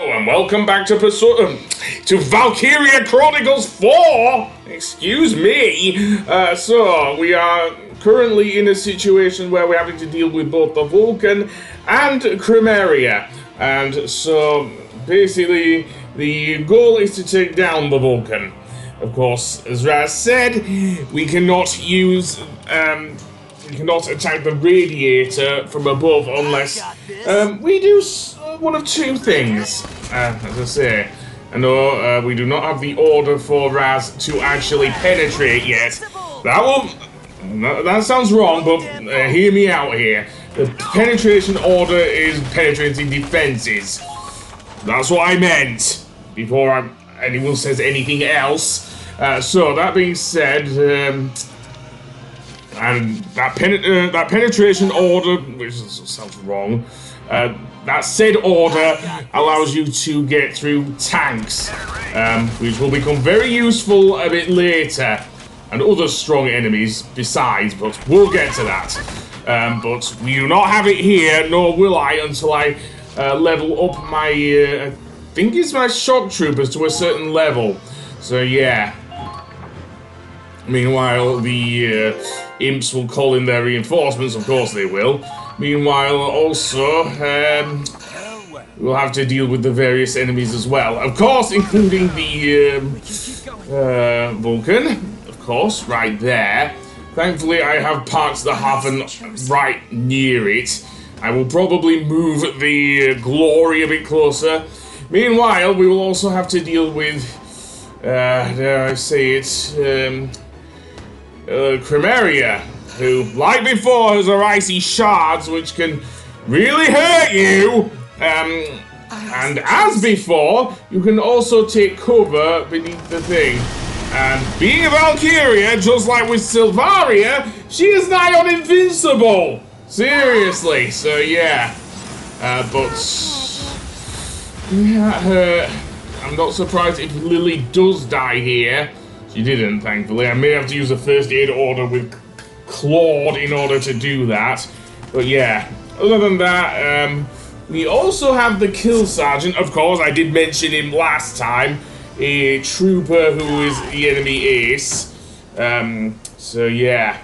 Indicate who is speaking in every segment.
Speaker 1: And welcome back to Valkyria Chronicles 4! Excuse me! So, we are currently in a situation where we're having to deal with both the Vulcan and Crymaria. And so, basically, the goal is to take down the Vulcan. Of course, as Raz said, we cannot use, we cannot attack the radiator from above unless we do one of two things. As I say, I know we do not have the order for Raz to actually penetrate yet. That sounds wrong, but hear me out here. The penetration order is penetrating defenses. That's what I meant before anyone says anything else. So that being said, and that penetration order, which sounds wrong, that said order allows you to get through tanks, which will become very useful a bit later, and other strong enemies besides, but we'll get to that. But we do not have it here, nor will I until I level up my, I think it's my shock troopers to a certain level. So yeah. Meanwhile, the imps will call in their reinforcements, of course they will. Meanwhile, also, we'll have to deal with the various enemies as well. Of course, including the Vulcan, of course, right there. Thankfully, I have parked the Hafen right near it. I will probably move the Glory a bit closer. Meanwhile, we will also have to deal with, dare I say it, Crymaria, who, like before, has her icy shards, which can really hurt you. And as before, you can also take cover beneath the thing. And being a Valkyria, just like with Silvaria, she is nigh on invincible. Seriously, so yeah. But yeah, I'm not surprised if Lily does die here. She didn't, thankfully. I may have to use a first aid order with Claude in order to do that. But yeah, other than that, we also have the Kill Sergeant. Of course, I did mention him last time. A trooper who is the enemy ace. So yeah.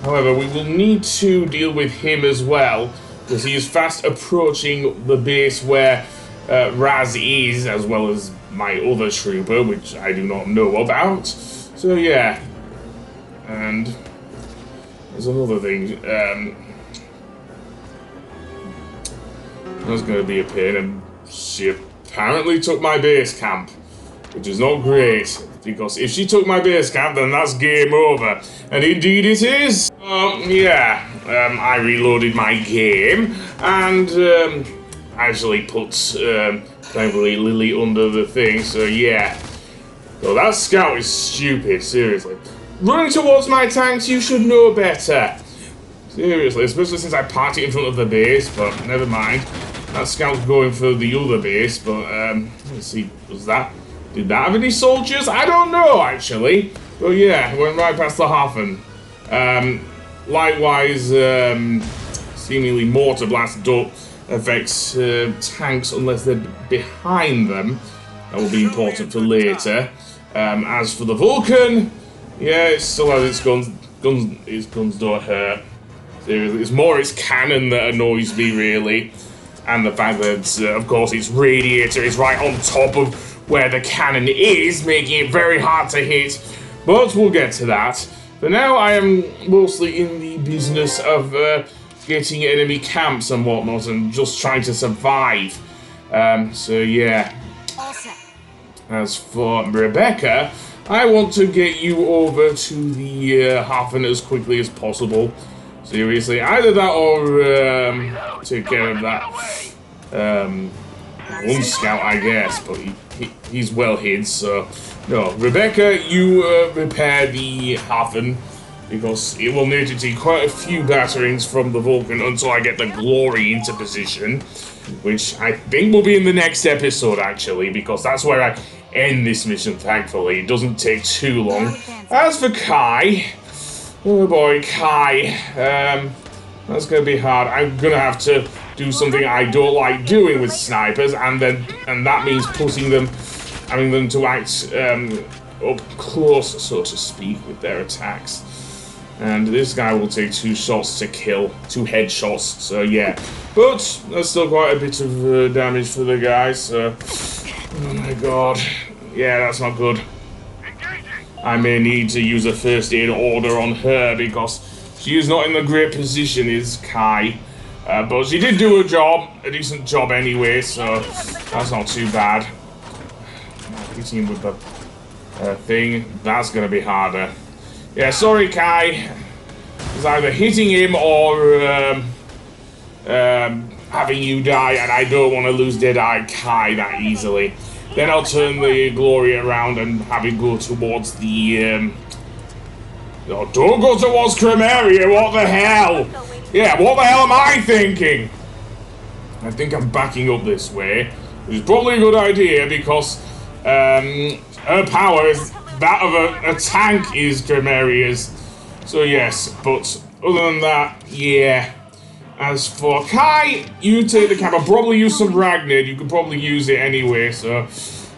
Speaker 1: However, we will need to deal with him as well, because he is fast approaching the base where Raz is, as well as my other trooper, which I do not know about. So yeah. And there's another thing. That's going to be a pain, and she apparently took my base camp, which is not great, because if she took my base camp, then that's game over. And indeed it is. Yeah, I reloaded my game, and actually put, thankfully, Lily under the thing, so yeah. So that scout is stupid, seriously. Running towards my tanks, you should know better. Seriously, especially since I parked it in front of the base, but never mind. That scout's going for the other base, but, let's see, did that have any soldiers? I don't know, actually. But yeah, went right past the Hafen. Likewise, seemingly mortar blast don't affect tanks unless they're behind them. That will be important for later. As for the Vulcan, yeah, it still has its guns. Its guns don't hurt. Seriously, it's more its cannon that annoys me, really. And the fact that, of course, its radiator is right on top of where the cannon is, making it very hard to hit. But we'll get to that. For now, I am mostly in the business of getting enemy camps and whatnot, and just trying to survive. So yeah. As for Rebecca, I want to get you over to the Hafen as quickly as possible. Seriously, either that or take care of that one scout, I guess, but he's well hid, so no. Rebecca, you repair the Hafen, because it will need to take quite a few batterings from the Vulcan until I get the Glory into position, which I think will be in the next episode, actually, because that's where I end this mission, thankfully. It doesn't take too long. As for Kai, oh boy, Kai, that's gonna be hard. I'm gonna have to do something I don't like doing with snipers, and that means having them to act up close, so to speak, with their attacks. And this guy will take 2 shots to kill, 2 headshots, so yeah. But that's still quite a bit of damage for the guy, so... Oh my god. Yeah, that's not good. I may need to use a first aid order on her, because she is not in the great position, is Kai. But she did do a decent job anyway, so that's not too bad. Hitting him with the thing, that's going to be harder. Yeah, sorry, Kai. It's either hitting him or having you die, and I don't want to lose Deadeye Kai that easily. Then I'll turn the glory around and have it go towards the... No, don't go towards Crymaria, what the hell? Yeah, what the hell am I thinking? I think I'm backing up this way, which is probably a good idea, because her power is that of a tank is Crymaria's. So yes, but other than that, yeah. As for Kai, you take the camp. I'll probably use some Ragnid. You could probably use it anyway, so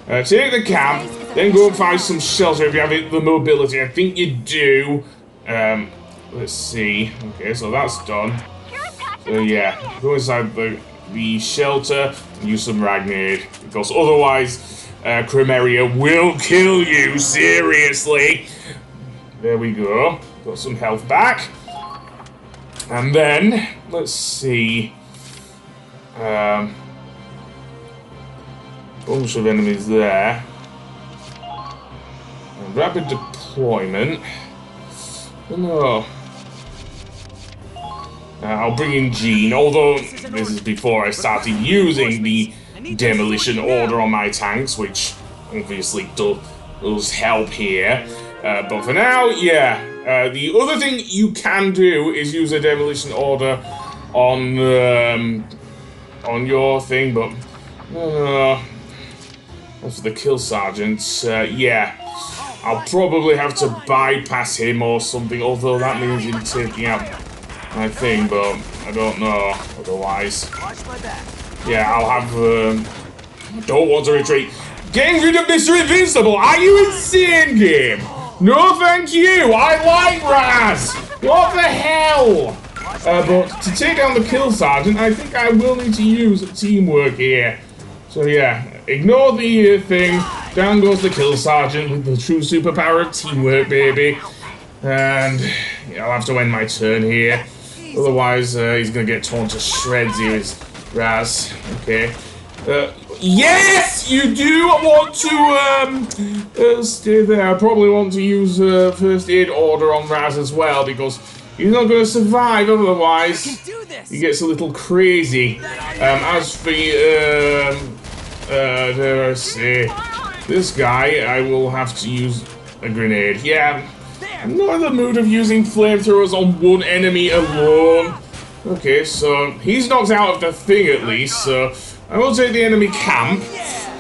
Speaker 1: take the camp, then go and find some shelter if you have the mobility. I think you do. Let's see. Okay, so that's done. So yeah, go inside the shelter and use some Ragnid, because otherwise Crymaria will kill you, seriously. There we go. Got some health back. And then, let's see. Bunch of enemies there. And rapid deployment. Oh no. I'll bring in Jean, although this is before I started using the demolition order on my tanks, which obviously does help here. But for now, yeah. The other thing you can do is use a demolition order on your thing, but as for the kill sergeant, yeah, I'll probably have to bypass him or something. Although that means him taking out my thing, but I don't know. Otherwise, yeah, I'll have. I don't want to retreat. Getting rid of Mr. Invincible. Are you insane, game? No, thank you! I like Raz! What the hell? But to take down the kill sergeant, I think I will need to use teamwork here. So yeah, ignore the thing. Down goes the kill sergeant with the true superpower of teamwork, baby. And yeah, I'll have to end my turn here. Otherwise, he's gonna get torn to shreds here, is Raz. Okay. Yes, you do want to stay there. I probably want to use first aid order on Raz as well, because he's not going to survive otherwise. He gets a little crazy. As for dare I say, this guy, I will have to use a grenade. Yeah, I'm not in the mood of using flamethrowers on one enemy alone. Okay, so he's knocked out of the thing at least, so I will take the enemy camp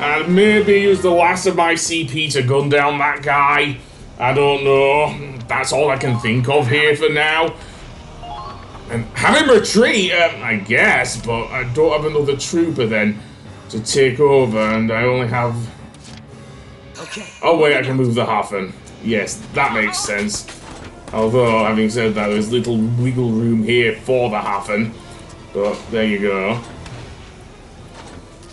Speaker 1: and maybe use the last of my CP to gun down that guy. I don't know. That's all I can think of here for now. And have him retreat, I guess, but I don't have another trooper then to take over, and I only have... Oh wait, I can move the Hafen. Yes, that makes sense. Although, having said that, there's little wiggle room here for the Hafen. But there you go.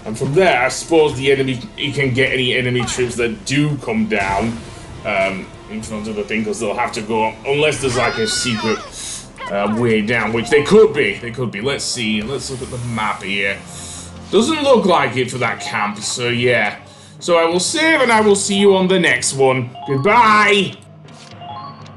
Speaker 1: And from there, I suppose the enemy, he can get any enemy troops that do come down in front of the thing, because they'll have to go, unless there's like a secret way down, which they could be. They could be. Let's see. Let's look at the map here. Doesn't look like it for that camp, so yeah. So I will save, and I will see you on the next one. Goodbye!